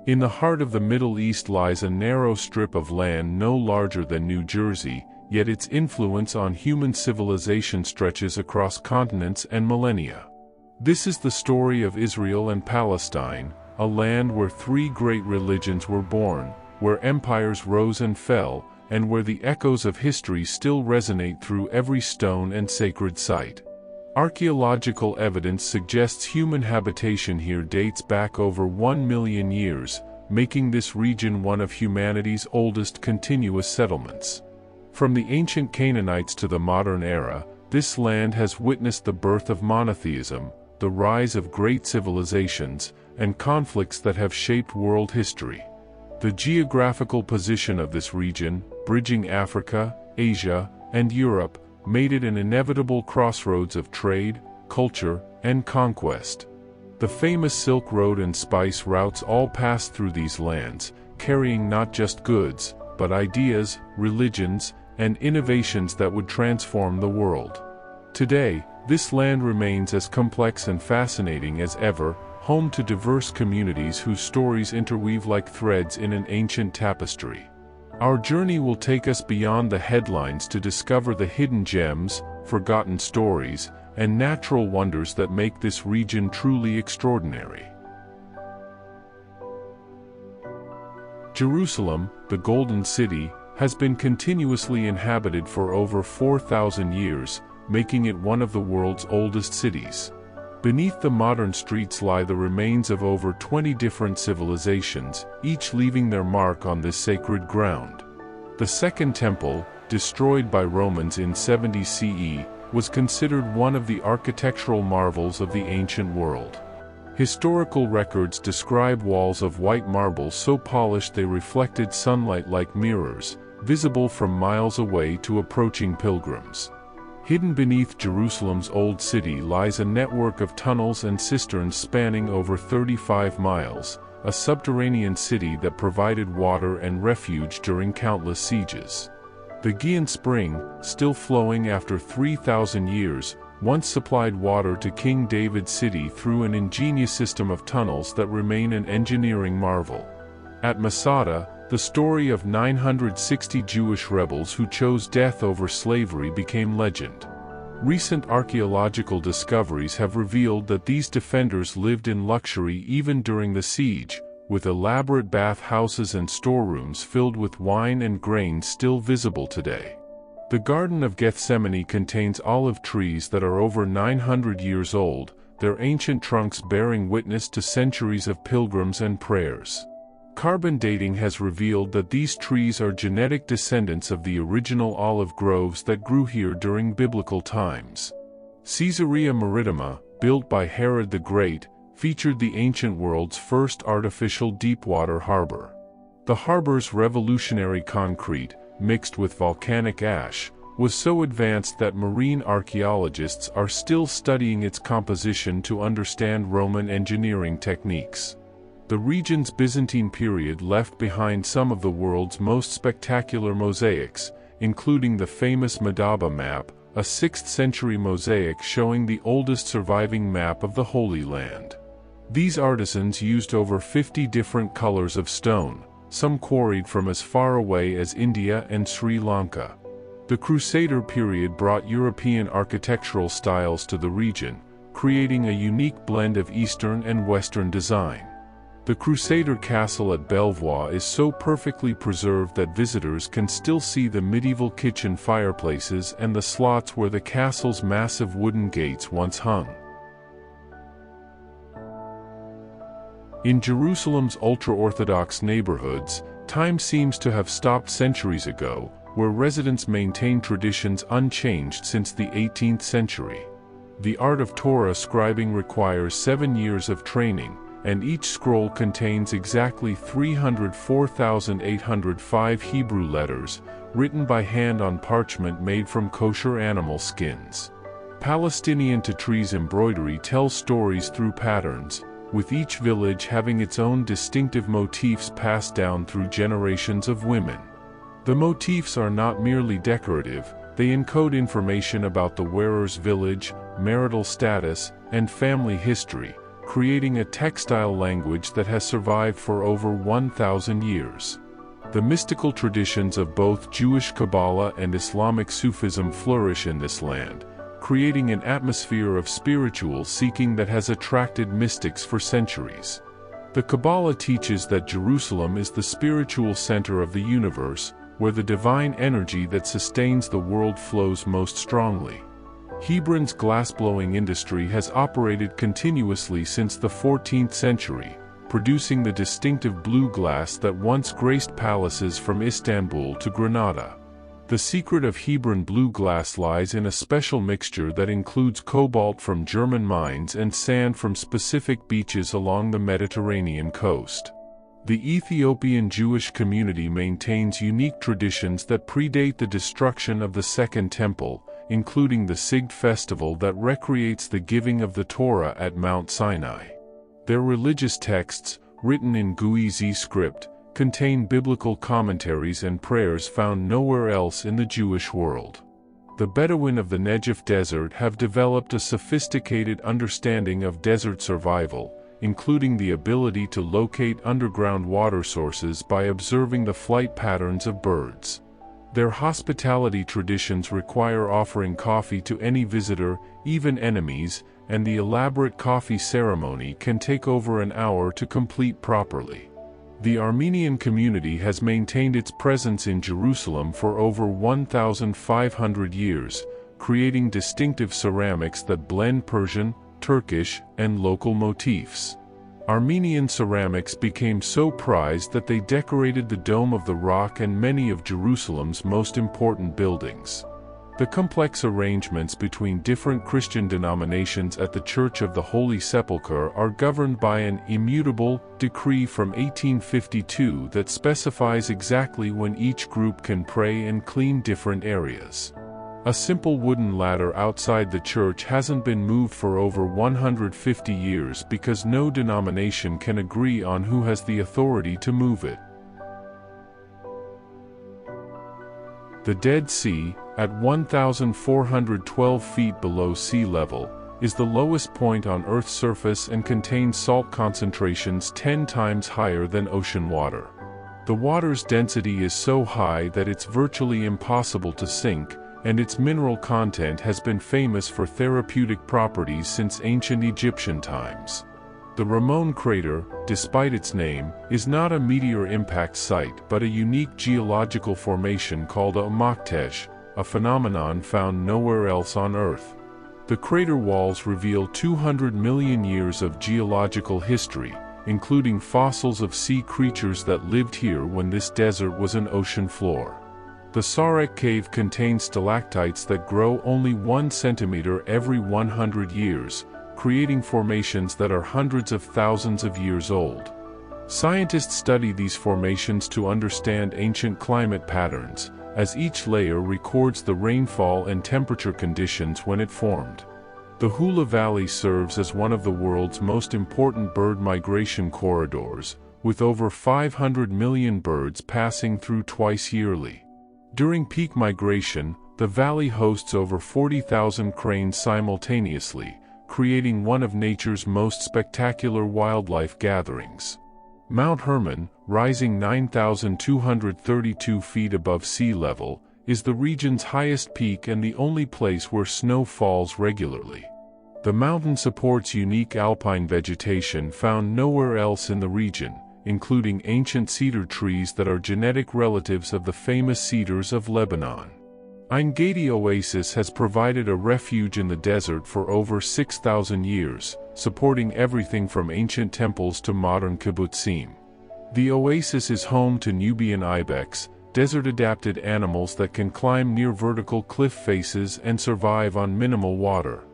In the heart of the Middle East lies a narrow strip of land no larger than New Jersey, yet its influence on human civilization stretches across continents and millennia. This is the story of Israel and Palestine, a land where three great religions were born, where empires rose and fell, and where the echoes of history still resonate through every stone and sacred site. Archaeological evidence suggests human habitation here dates back over 1 million years, making this region one of humanity's oldest continuous settlements. From the ancient Canaanites to the modern era, this land has witnessed the birth of monotheism, the rise of great civilizations, and conflicts that have shaped world history. The geographical position of this region, bridging Africa, Asia, and Europe, made it an inevitable crossroads of trade, culture, and conquest. The famous Silk Road and spice routes all passed through these lands, carrying not just goods, but ideas, religions, and innovations that would transform the world. Today, this land remains as complex and fascinating as ever, home to diverse communities whose stories interweave like threads in an ancient tapestry. Our journey will take us beyond the headlines to discover the hidden gems, forgotten stories, and natural wonders that make this region truly extraordinary. Jerusalem, the Golden City, has been continuously inhabited for over 4,000 years, making it one of the world's oldest cities. Beneath the modern streets lie the remains of over 20 different civilizations, each leaving their mark on this sacred ground. The Second Temple, destroyed by Romans in 70 CE, was considered one of the architectural marvels of the ancient world. Historical records describe walls of white marble so polished they reflected sunlight like mirrors, visible from miles away to approaching pilgrims. Hidden beneath Jerusalem's Old City lies a network of tunnels and cisterns spanning over 35 miles, a subterranean city that provided water and refuge during countless sieges. The Gihon Spring, still flowing after 3,000 years, once supplied water to King David's city through an ingenious system of tunnels that remain an engineering marvel. At Masada, the story of 960 Jewish rebels who chose death over slavery became legend. Recent archaeological discoveries have revealed that these defenders lived in luxury even during the siege, with elaborate bath houses and storerooms filled with wine and grain still visible today. The Garden of Gethsemane contains olive trees that are over 900 years old, their ancient trunks bearing witness to centuries of pilgrims and prayers. Carbon dating has revealed that these trees are genetic descendants of the original olive groves that grew here during biblical times. Caesarea Maritima, built by Herod the Great, featured the ancient world's first artificial deepwater harbor. The harbor's revolutionary concrete, mixed with volcanic ash, was so advanced that marine archaeologists are still studying its composition to understand Roman engineering techniques. The region's Byzantine period left behind some of the world's most spectacular mosaics, including the famous Madaba map, a 6th-century mosaic showing the oldest surviving map of the Holy Land. These artisans used over 50 different colors of stone, some quarried from as far away as India and Sri Lanka. The Crusader period brought European architectural styles to the region, creating a unique blend of Eastern and Western design. The Crusader castle at Belvoir is so perfectly preserved that visitors can still see the medieval kitchen fireplaces and the slots where the castle's massive wooden gates once hung. In Jerusalem's ultra-Orthodox neighborhoods, time seems to have stopped centuries ago, where residents maintain traditions unchanged since the 18th century. The art of Torah scribing requires 7 years of training, and each scroll contains exactly 304,805 Hebrew letters, written by hand on parchment made from kosher animal skins. Palestinian Tatrees embroidery tells stories through patterns, with each village having its own distinctive motifs passed down through generations of women. The motifs are not merely decorative, they encode information about the wearer's village, marital status, and family history, creating a textile language that has survived for over 1,000 years. The mystical traditions of both Jewish Kabbalah and Islamic Sufism flourish in this land, creating an atmosphere of spiritual seeking that has attracted mystics for centuries. The Kabbalah teaches that Jerusalem is the spiritual center of the universe, where the divine energy that sustains the world flows most strongly. Hebron's glassblowing industry has operated continuously since the 14th century, producing the distinctive blue glass that once graced palaces from Istanbul to Granada. The secret of Hebron blue glass lies in a special mixture that includes cobalt from German mines and sand from specific beaches along the Mediterranean coast. The Ethiopian Jewish community maintains unique traditions that predate the destruction of the Second Temple, including the Sigd festival that recreates the giving of the Torah at Mount Sinai. Their religious texts, written in Ge'ez script, contain biblical commentaries and prayers found nowhere else in the Jewish world. The Bedouin of the Negev Desert have developed a sophisticated understanding of desert survival, including the ability to locate underground water sources by observing the flight patterns of birds. Their hospitality traditions require offering coffee to any visitor, even enemies, and the elaborate coffee ceremony can take over an hour to complete properly. The Armenian community has maintained its presence in Jerusalem for over 1,500 years, creating distinctive ceramics that blend Persian, Turkish, and local motifs. Armenian ceramics became so prized that they decorated the Dome of the Rock and many of Jerusalem's most important buildings. The complex arrangements between different Christian denominations at the Church of the Holy Sepulchre are governed by an immutable decree from 1852 that specifies exactly when each group can pray and clean different areas. A simple wooden ladder outside the church hasn't been moved for over 150 years because no denomination can agree on who has the authority to move it. The Dead Sea, at 1,412 feet below sea level, is the lowest point on Earth's surface and contains salt concentrations 10 times higher than ocean water. The water's density is so high that it's virtually impossible to sink, and its mineral content has been famous for therapeutic properties since ancient Egyptian times. The Ramon crater, despite its name, is not a meteor impact site but a unique geological formation called a Maktesh, a phenomenon found nowhere else on Earth. The crater walls reveal 200 million years of geological history, including fossils of sea creatures that lived here when this desert was an ocean floor. The Sarek cave contains stalactites that grow only 1 centimeter every 100 years, creating formations that are hundreds of thousands of years old. Scientists study these formations to understand ancient climate patterns, as each layer records the rainfall and temperature conditions when it formed. The Hula Valley serves as one of the world's most important bird migration corridors, with over 500 million birds passing through twice yearly. During peak migration, the valley hosts over 40,000 cranes simultaneously, creating one of nature's most spectacular wildlife gatherings. Mount Hermon, rising 9,232 feet above sea level, is the region's highest peak and the only place where snow falls regularly. The mountain supports unique alpine vegetation found nowhere else in the region, including ancient cedar trees that are genetic relatives of the famous cedars of Lebanon. Ein Gedi Oasis has provided a refuge in the desert for over 6,000 years, supporting everything from ancient temples to modern kibbutzim. The oasis is home to Nubian ibex, desert-adapted animals that can climb near vertical cliff faces and survive on minimal water.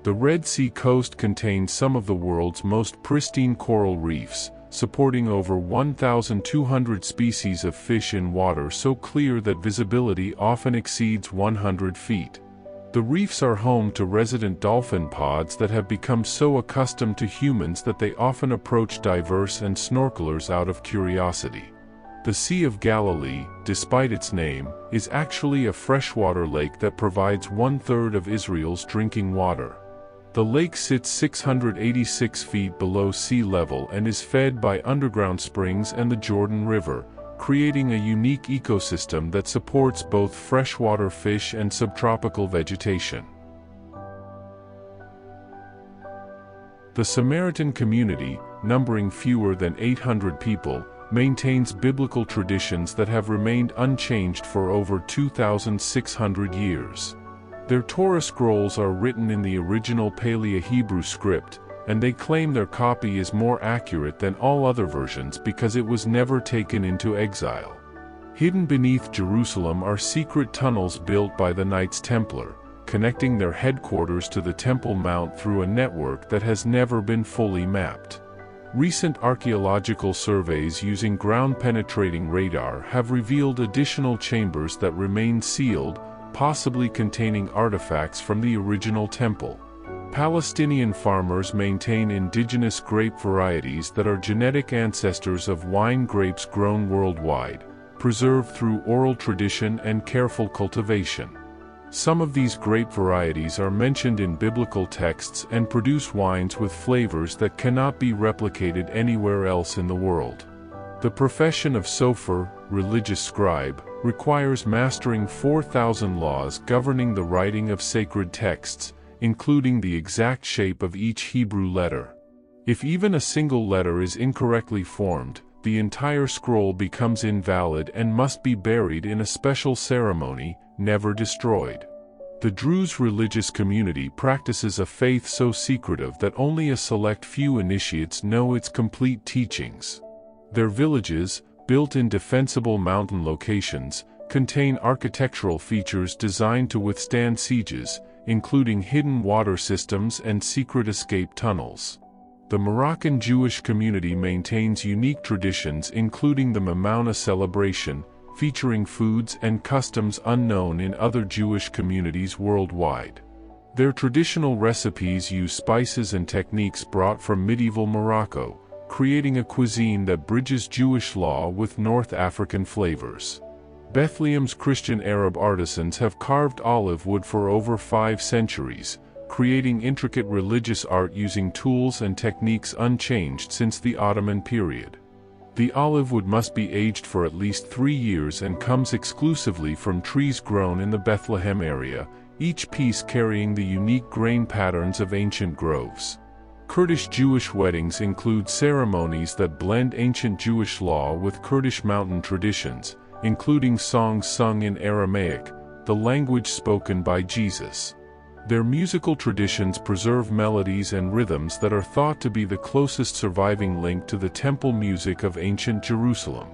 The Red Sea coast contains some of the world's most pristine coral reefs, supporting over 1,200 species of fish in water so clear that visibility often exceeds 100 feet. The reefs are home to resident dolphin pods that have become so accustomed to humans that they often approach divers and snorkelers out of curiosity. The Sea of Galilee, despite its name, is actually a freshwater lake that provides 1/3 of Israel's drinking water. The lake sits 686 feet below sea level and is fed by underground springs and the Jordan River, creating a unique ecosystem that supports both freshwater fish and subtropical vegetation. The Samaritan community, numbering fewer than 800 people, maintains biblical traditions that have remained unchanged for over 2,600 years. Their Torah scrolls are written in the original Paleo-Hebrew script, and they claim their copy is more accurate than all other versions because it was never taken into exile. Hidden beneath Jerusalem are secret tunnels built by the Knights Templar, connecting their headquarters to the Temple Mount through a network that has never been fully mapped. Recent archaeological surveys using ground-penetrating radar have revealed additional chambers that remain sealed, possibly containing artifacts from the original temple. Palestinian farmers maintain indigenous grape varieties that are genetic ancestors of wine grapes grown worldwide, preserved through oral tradition and careful cultivation. Some of these grape varieties are mentioned in biblical texts and produce wines with flavors that cannot be replicated anywhere else in the world. The profession of sofer, religious scribe, requires mastering 4,000 laws governing the writing of sacred texts, including the exact shape of each Hebrew letter. If even a single letter is incorrectly formed, the entire scroll becomes invalid and must be buried in a special ceremony, never destroyed. The Druze religious community practices a faith so secretive that only a select few initiates know its complete teachings. Their villages, built in defensible mountain locations, contain architectural features designed to withstand sieges, including hidden water systems and secret escape tunnels. The Moroccan Jewish community maintains unique traditions including the Mamouna celebration, featuring foods and customs unknown in other Jewish communities worldwide. Their traditional recipes use spices and techniques brought from medieval Morocco, creating a cuisine that bridges Jewish law with North African flavors. Bethlehem's Christian Arab artisans have carved olive wood for over 5 centuries, creating intricate religious art using tools and techniques unchanged since the Ottoman period. The olive wood must be aged for at least 3 years and comes exclusively from trees grown in the Bethlehem area, each piece carrying the unique grain patterns of ancient groves. Kurdish Jewish weddings include ceremonies that blend ancient Jewish law with Kurdish mountain traditions, including songs sung in Aramaic, the language spoken by Jesus. Their musical traditions preserve melodies and rhythms that are thought to be the closest surviving link to the temple music of ancient Jerusalem.